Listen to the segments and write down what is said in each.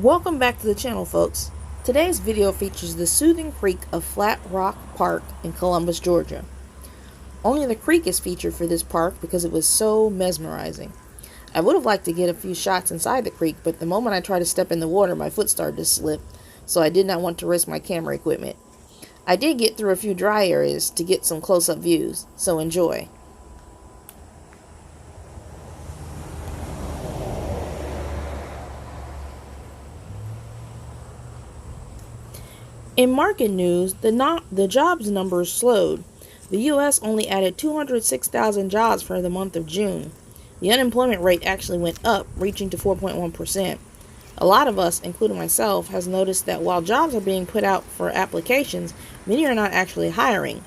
Welcome back to the channel, folks. Today's video features the soothing creek of Flat Rock Park in Columbus, Georgia. Only the creek is featured for this park because it was so mesmerizing. I would have liked to get a few shots inside the creek, but the moment I tried to step in the water, my foot started to slip, so I did not want to risk my camera equipment. I did get through a few dry areas to get some close-up views, so enjoy. In market news, the jobs numbers slowed. The U.S. only added 206,000 jobs for the month of June. The unemployment rate actually went up, reaching to 4.1%. A lot of us, including myself, has noticed that while jobs are being put out for applications, many are not actually hiring.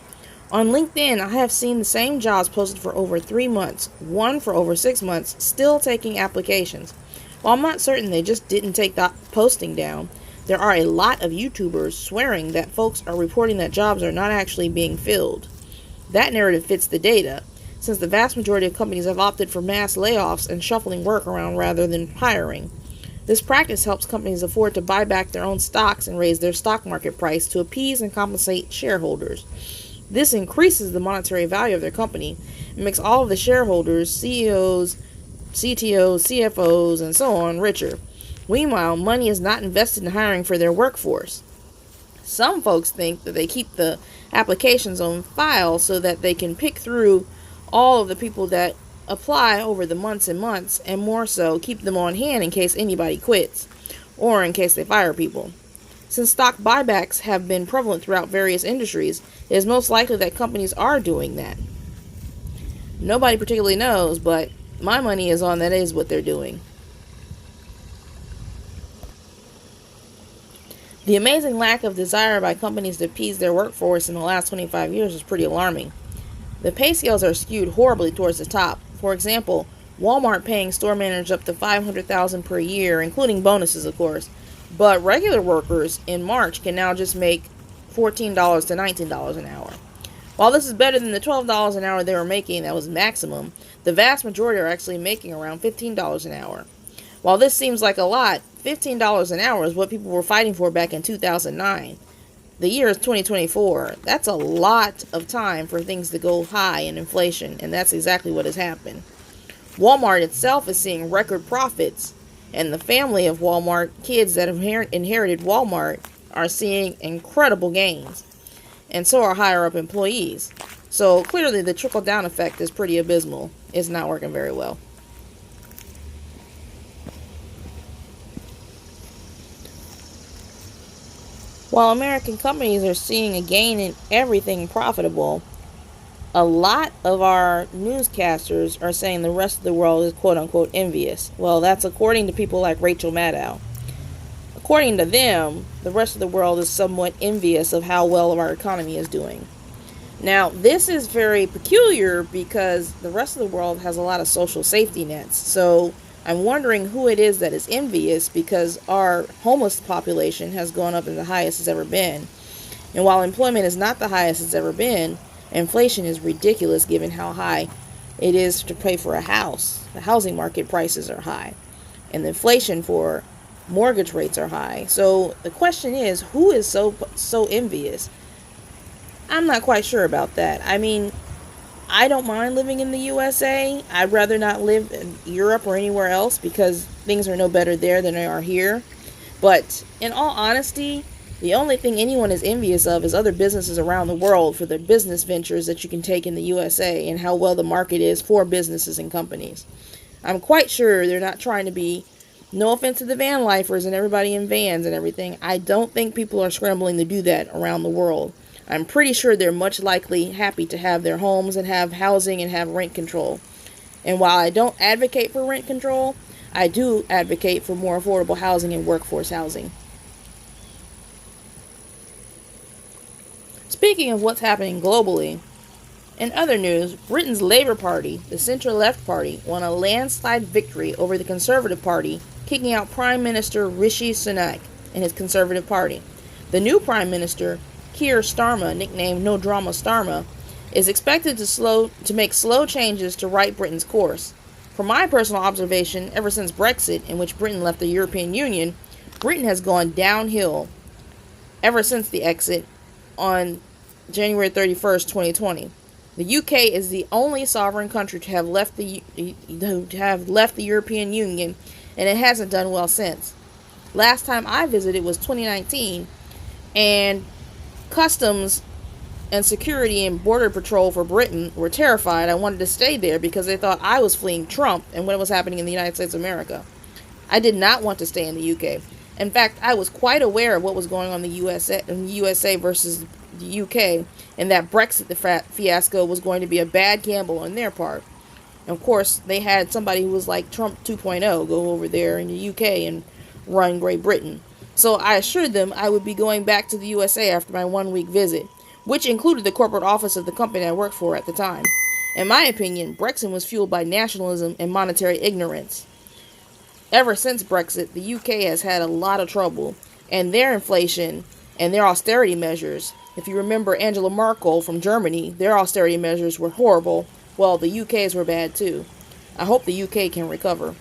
On LinkedIn, I have seen the same jobs posted for over 3 months, one for over 6 months, still taking applications. While I'm not certain they just didn't take the posting down, there are a lot of YouTubers swearing that folks are reporting that jobs are not actually being filled. That narrative fits the data, since the vast majority of companies have opted for mass layoffs and shuffling work around rather than hiring. This practice helps companies afford to buy back their own stocks and raise their stock market price to appease and compensate shareholders. This increases the monetary value of their company and makes all of the shareholders, CEOs, CTOs, CFOs, and so on richer. Meanwhile, money is not invested in hiring for their workforce. Some folks think that they keep the applications on file so that they can pick through all of the people that apply over the months and months, and more so, keep them on hand in case anybody quits, or in case they fire people. Since stock buybacks have been prevalent throughout various industries, it is most likely that companies are doing that. Nobody particularly knows, but my money is on that is what they're doing. The amazing lack of desire by companies to appease their workforce in the last 25 years is pretty alarming. The pay scales are skewed horribly towards the top. For example, Walmart paying store managers up to $500,000 per year, including bonuses, of course. But regular workers in March can now just make $14 to $19 an hour. While this is better than the $12 an hour they were making, that was maximum, the vast majority are actually making around $15 an hour. While this seems like a lot, $15 an hour is what people were fighting for back in 2009. The year is 2024. That's a lot of time for things to go high in inflation, and that's exactly what has happened. Walmart itself is seeing record profits, and the family of Walmart kids that have inherited Walmart are seeing incredible gains, and so are higher up employees. So clearly the trickle-down effect is pretty abysmal. It's not working very well. While American companies are seeing a gain in everything profitable, a lot of our newscasters are saying the rest of the world is quote-unquote envious. Well, that's according to people like Rachel Maddow. According to them, the rest of the world is somewhat envious of how well our economy is doing. Now, this is very peculiar because the rest of the world has a lot of social safety nets. So I'm wondering who it is that is envious, because our homeless population has gone up as the highest it's ever been. And while employment is not the highest it's ever been, inflation is ridiculous given how high it is to pay for a house. The housing market prices are high, and the inflation for mortgage rates are high. So the question is, who is so envious? I'm not quite sure about that. I mean, I don't mind living in the USA. I'd rather not live in Europe or anywhere else because things are no better there than they are here. But in all honesty, the only thing anyone is envious of is other businesses around the world for their business ventures that you can take in the USA and how well the market is for businesses and companies. I'm quite sure they're not trying to be, no offense to the van lifers and everybody in vans and everything, I don't think people are scrambling to do that around the world. I'm pretty sure they're much likely happy to have their homes and have housing and have rent control. And while I don't advocate for rent control, I do advocate for more affordable housing and workforce housing. Speaking of what's happening globally, in other news, Britain's Labour Party, the centre-left party, won a landslide victory over the Conservative Party, kicking out Prime Minister Rishi Sunak and his Conservative Party. The new Prime Minister, Keir Starmer, nicknamed No Drama Starmer, is expected to make slow changes to right Britain's course. From my personal observation, ever since Brexit, in which Britain left the European Union, Britain has gone downhill ever since the exit on January 31st, 2020. The UK is the only sovereign country to have left the European Union, and it hasn't done well since. Last time I visited was 2019, and customs and security and border patrol for Britain were terrified I wanted to stay there because they thought I was fleeing Trump and what was happening in the United States of America. I did not want to stay in the UK. In fact, I was quite aware of what was going on in the USA versus the UK, and that Brexit fiasco was going to be a bad gamble on their part. And of course, they had somebody who was like Trump 2.0 go over there in the UK and run Great Britain. So I assured them I would be going back to the USA after my 1-week visit, which included the corporate office of the company I worked for at the time. In my opinion, Brexit was fueled by nationalism and monetary ignorance. Ever since Brexit, the UK has had a lot of trouble, and their inflation and their austerity measures, if you remember Angela Merkel from Germany, their austerity measures were horrible. Well, the UK's were bad too. I hope the UK can recover.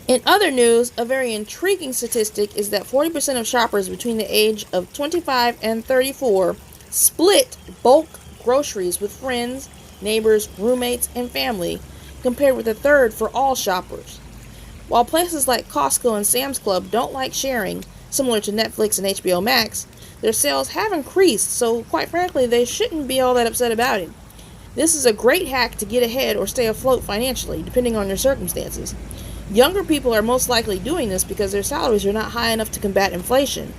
In other news, a very intriguing statistic is that 40% of shoppers between the age of 25 and 34 split bulk groceries with friends, neighbors, roommates, and family, compared with a third for all shoppers. While places like Costco and Sam's Club don't like sharing, similar to Netflix and HBO Max, their sales have increased, so quite frankly, they shouldn't be all that upset about it. This is a great hack to get ahead or stay afloat financially, depending on your circumstances. Younger people are most likely doing this because their salaries are not high enough to combat inflation.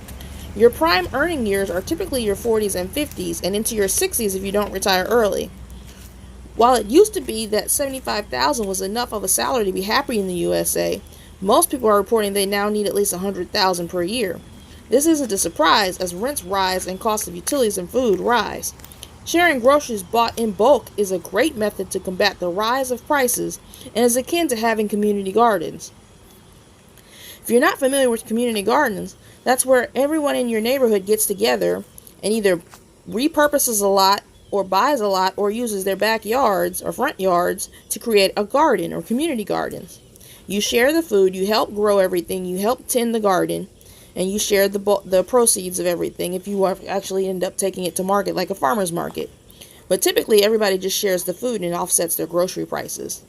Your prime earning years are typically your 40s and 50s and into your 60s if you don't retire early. While it used to be that $75,000 was enough of a salary to be happy in the USA, most people are reporting they now need at least $100,000 per year. This isn't a surprise as rents rise and costs of utilities and food rise. Sharing groceries bought in bulk is a great method to combat the rise of prices and is akin to having community gardens. If you're not familiar with community gardens, that's where everyone in your neighborhood gets together and either repurposes a lot or buys a lot or uses their backyards or front yards to create a garden or community gardens. You share the food, you help grow everything, you help tend the garden, and you share the proceeds of everything if you actually end up taking it to market like a farmer's market. But typically everybody just shares the food and offsets their grocery prices.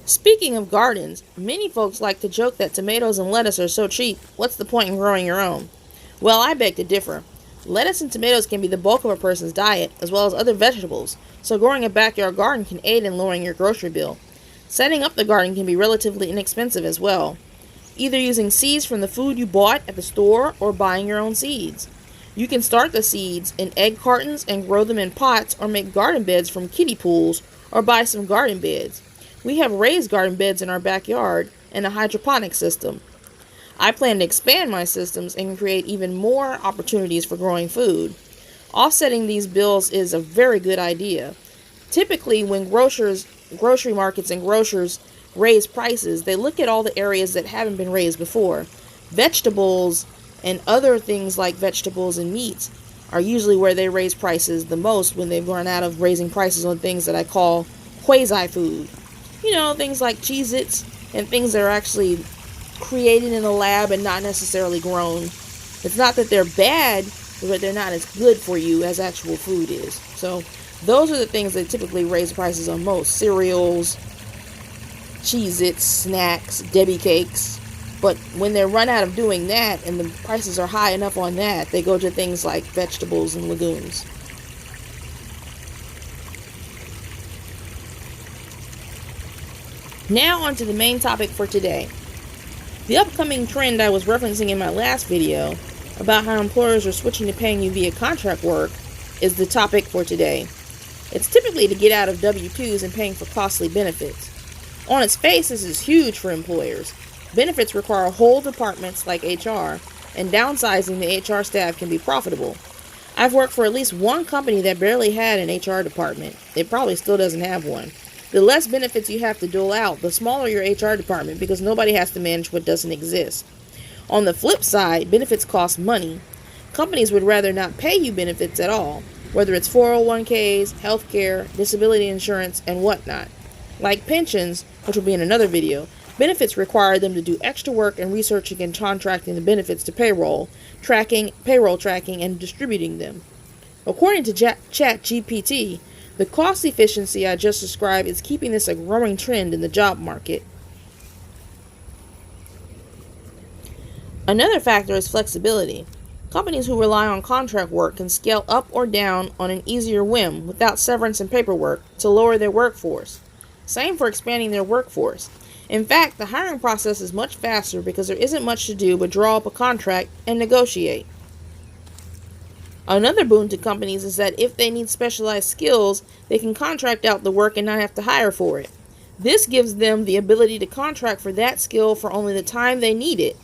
Speaking of gardens, many folks like to joke that tomatoes and lettuce are so cheap, what's the point in growing your own? Well, I beg to differ. Lettuce and tomatoes can be the bulk of a person's diet, as well as other vegetables, so growing a backyard garden can aid in lowering your grocery bill. Setting up the garden can be relatively inexpensive as well, either using seeds from the food you bought at the store or buying your own seeds. You can start the seeds in egg cartons and grow them in pots or make garden beds from kiddie pools or buy some garden beds. We have raised garden beds in our backyard and a hydroponic system. I plan to expand my systems and create even more opportunities for growing food. Offsetting these bills is a very good idea. Typically, when grocery markets and grocers raise prices, they look at all the areas that haven't been raised before. Vegetables and other things like vegetables and meats are usually where they raise prices the most when they've run out of raising prices on things that I call quasi-food. You know, things like Cheez-Its and things that are actually created in a lab and not necessarily grown. It's not that they're bad, but they're not as good for you as actual food is. So those are the things that typically raise prices on most. Cereals, Cheez-Its, snacks, Debbie cakes. But when they're run out of doing that and the prices are high enough on that, they go to things like vegetables and legumes. Now on to the main topic for today. The upcoming trend I was referencing in my last video about how employers are switching to paying you via contract work is the topic for today. It's typically to get out of W-2s and paying for costly benefits. On its face, this is huge for employers. Benefits require whole departments like HR, and downsizing the HR staff can be profitable. I've worked for at least one company that barely had an HR department. It probably still doesn't have one. The less benefits you have to dole out, the smaller your HR department because nobody has to manage what doesn't exist. On the flip side, benefits cost money. Companies would rather not pay you benefits at all, whether it's 401ks, healthcare, disability insurance, and whatnot. Like pensions, which will be in another video, benefits require them to do extra work in researching and contracting the benefits to payroll tracking, and distributing them. According to ChatGPT, the cost efficiency I just described is keeping this a growing trend in the job market. Another factor is flexibility. Companies who rely on contract work can scale up or down on an easier whim without severance and paperwork to lower their workforce. Same for expanding their workforce. In fact, the hiring process is much faster because there isn't much to do but draw up a contract and negotiate. Another boon to companies is that if they need specialized skills, they can contract out the work and not have to hire for it. This gives them the ability to contract for that skill for only the time they need it.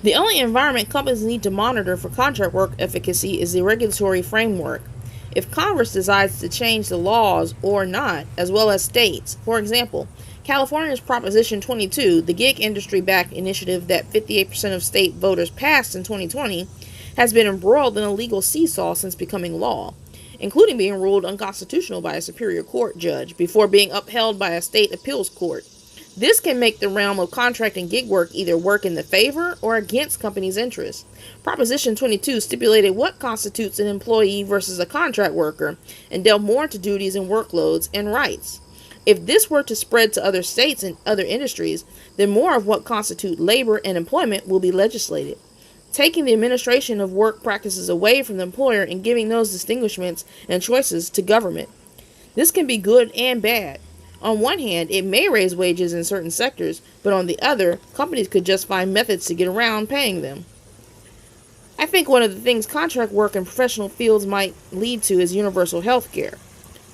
The only environment companies need to monitor for contract work efficacy is the regulatory framework. If Congress decides to change the laws or not, as well as states, for example, California's Proposition 22, the gig industry-backed initiative that 58% of state voters passed in 2020, has been embroiled in a legal seesaw since becoming law, including being ruled unconstitutional by a Superior Court judge before being upheld by a state appeals court. This can make the realm of contract and gig work either work in the favor or against companies' interests. Proposition 22 stipulated what constitutes an employee versus a contract worker and delved more into duties and workloads and rights. If this were to spread to other states and other industries, then more of what constitute labor and employment will be legislated, taking the administration of work practices away from the employer and giving those distinguishments and choices to government. This can be good and bad. On one hand, it may raise wages in certain sectors, but on the other, companies could just find methods to get around paying them. I think one of the things contract work in professional fields might lead to is universal health care.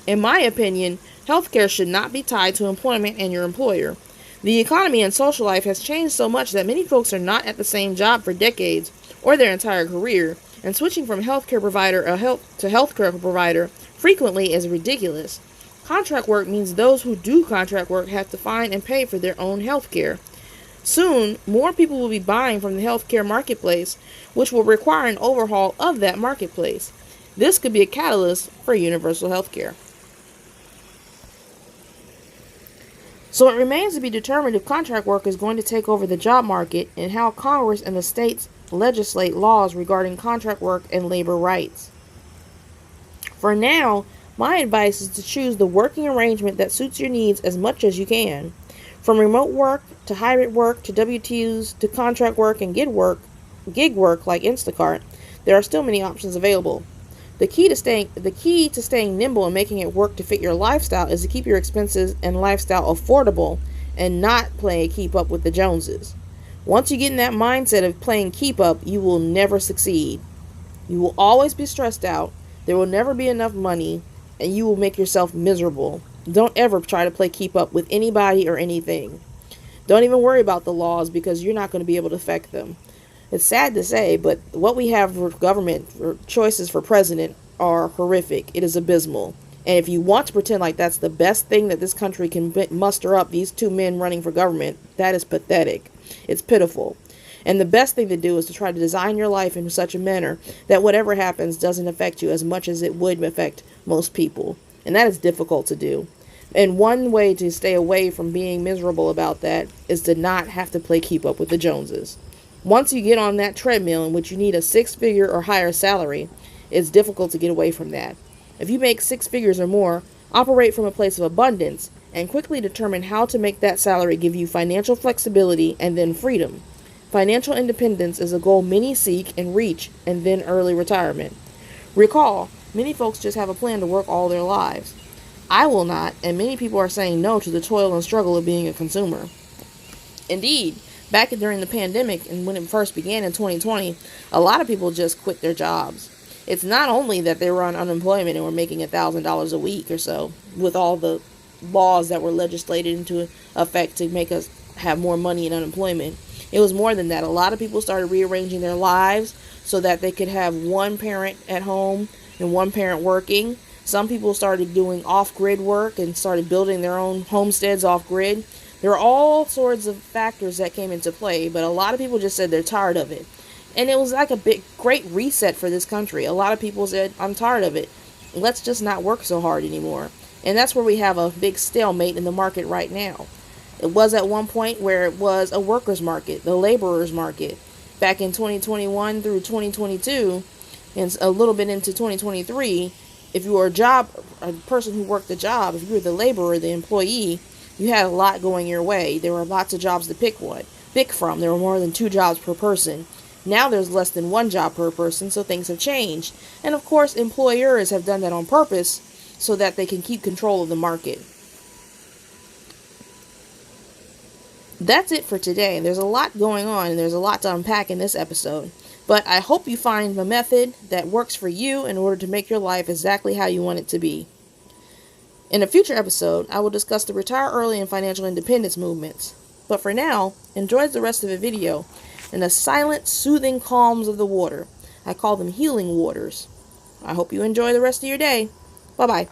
In my opinion, health care should not be tied to employment and your employer. The economy and social life has changed so much that many folks are not at the same job for decades or their entire career, and switching from healthcare provider to healthcare provider frequently is ridiculous. Contract work means those who do contract work have to find and pay for their own health care. Soon, more people will be buying from the healthcare marketplace, which will require an overhaul of that marketplace. This could be a catalyst for universal health care. So it remains to be determined if contract work is going to take over the job market and how Congress and the states legislate laws regarding contract work and labor rights. For now, my advice is to choose the working arrangement that suits your needs as much as you can. From remote work to hybrid work to W-2s to contract work and gig work like Instacart, there are still many options available. The key to staying nimble and making it work to fit your lifestyle is to keep your expenses and lifestyle affordable and not play keep up with the Joneses. Once you get in that mindset of playing keep up, you will never succeed. You will always be stressed out. There will never be enough money, and you will make yourself miserable. Don't ever try to play keep up with anybody or anything. Don't even worry about the laws because you're not going to be able to affect them. It's sad to say, but what we have for government for choices for president are horrific. It is abysmal. And if you want to pretend like that's the best thing that this country can muster up, these two men running for government, that is pathetic. It's pitiful. And the best thing to do is to try to design your life in such a manner that whatever happens doesn't affect you as much as it would affect most people. And that is difficult to do. And one way to stay away from being miserable about that is to not have to play keep up with the Joneses. Once you get on that treadmill in which you need a 6-figure or higher salary, it's difficult to get away from that. If you make 6 figures or more, operate from a place of abundance and quickly determine how to make that salary give you financial flexibility and then freedom. Financial independence is a goal many seek and reach, and then early retirement. Recall, many folks just have a plan to work all their lives. I will not, and many people are saying no to the toil and struggle of being a consumer. Indeed, back during the pandemic and when it first began in 2020, a lot of people just quit their jobs. It's not only that they were on unemployment and were making $1,000 a week or so, with all the laws that were legislated into effect to make us have more money in unemployment. It was more than that. A lot of people started rearranging their lives so that they could have one parent at home and one parent working. Some people started doing off-grid work and started building their own homesteads off-grid. There are all sorts of factors that came into play, but a lot of people just said they're tired of it. And it was like a big, great reset for this country. A lot of people said, I'm tired of it. Let's just not work so hard anymore. And that's where we have a big stalemate in the market right now. It was at one point where it was a workers' market, the laborers' market. Back in 2021 through 2022, and a little bit into 2023, if you were a person who worked the job, if you were the laborer, the employee, you had a lot going your way. There were lots of jobs to pick from. There were more than 2 jobs per person. Now there's less than 1 job per person, so things have changed. And of course, employers have done that on purpose so that they can keep control of the market. That's it for today. There's a lot going on and there's a lot to unpack in this episode. But I hope you find the method that works for you in order to make your life exactly how you want it to be. In a future episode, I will discuss the retire early and financial independence movements. But for now, enjoy the rest of the video and the silent, soothing calms of the water. I call them healing waters. I hope you enjoy the rest of your day. Bye-bye.